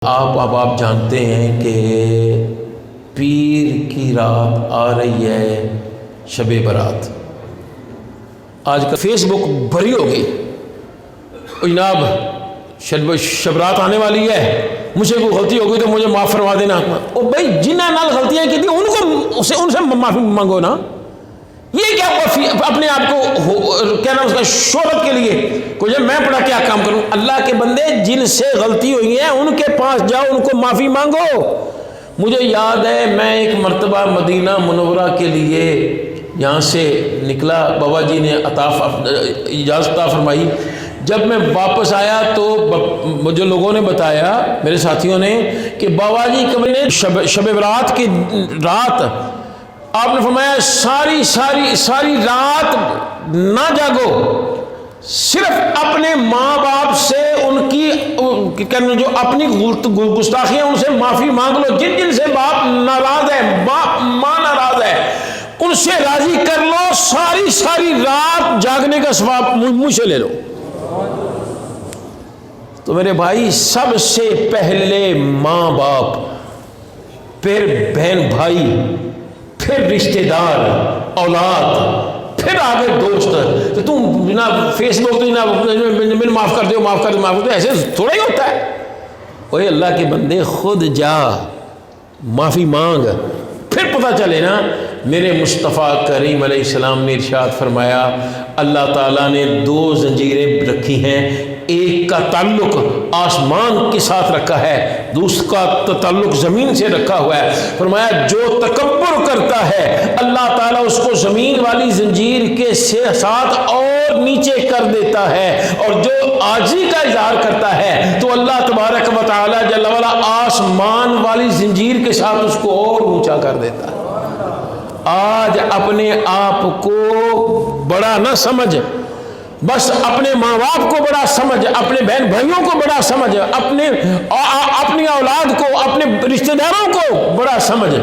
آپ جانتے ہیں کہ پیر کی رات آ رہی ہے شب برات۔ آج کل فیس بک بھری ہو گئی، جناب شب رات آنے والی ہے، مجھے کوئی غلطی ہو گئی تو مجھے معاف فرما دینا۔ او بھائی جنہاں نال غلطیاں کی تھی ان سے معافی مانگو نا۔ یہ کیا اپنے آپ کو کیا نام اس کا شہرت کے لیے کوئی میں پڑھا کیا کام کروں؟ اللہ کے بندے جن سے غلطی ہوئی ہے ان کے پاس جاؤ، ان کو معافی مانگو۔ مجھے یاد ہے میں ایک مرتبہ مدینہ منورہ کے لیے یہاں سے نکلا، بابا جی نے اجازت عطا فرمائی۔ جب میں واپس آیا تو مجھے لوگوں نے بتایا، میرے ساتھیوں نے، کہ بابا جی کبھی نے شب برات کی رات آپ نے فرمایا ساری رات نہ جاگو، صرف اپنے ماں باپ سے ان کی جو اپنی گستاخیاں ان سے معافی مانگ لو۔ جن سے باپ ناراض ہے، باپ ماں ناراض ہے، ان سے راضی کر لو، ساری رات جاگنے کا ثواب مجھ سے لے لو۔ تو میرے بھائی، سب سے پہلے ماں باپ، پھر بہن بھائی، پھر رشتہ دار، اولاد، پھر آگے دوست۔ تو تم جناب فیس بک تو جناب میں معاف کر دو، معاف کر دو، ایسے تھوڑا ہی ہوتا ہے۔ اوے اللہ کے بندے، خود جا معافی مانگ، پھر پتہ چلے نا۔ میرے مصطفیٰ کریم علیہ السلام نے ارشاد فرمایا، اللہ تعالیٰ نے دو زنجیریں رکھی ہیں، ایک کا تعلق آسمان کے ساتھ رکھا ہے، دوسرا کا تعلق زمین سے رکھا ہوا ہے۔ فرمایا جو تکبر کرتا ہے اللہ تعالیٰ اس کو زمین والی زنجیر کے ساتھ اور نیچے کر دیتا ہے، اور جو عاجزی کا اظہار کرتا ہے تو اللہ تبارک و تعالیٰ جل وعلا آسمان والی زنجیر کے ساتھ اس کو اور اونچا کر دیتا ہے۔ آج اپنے آپ کو بڑا نہ سمجھ، بس اپنے ماں باپ کو بڑا سمجھ، اپنے بہن بھائیوں کو بڑا سمجھ، اپنی اولاد کو، اپنے رشتہ داروں کو بڑا سمجھ،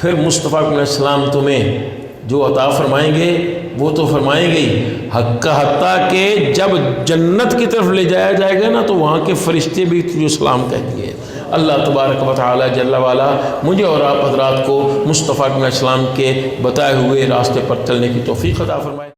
پھر مصطفیٰ علیہ السلام تمہیں جو عطا فرمائیں گے وہ تو فرمائیں گے حتیٰ کہ جب جنت کی طرف لے جایا جائے گا نا تو وہاں کے فرشتے بھی تجھے سلام کہیں گے۔ اللہ تبارک و تعالی جل وعلا مجھے اور آپ حضرات کو مصطفیٰ علیہ السلام کے بتائے ہوئے راستے پر چلنے کی توفیق عطا فرمائے۔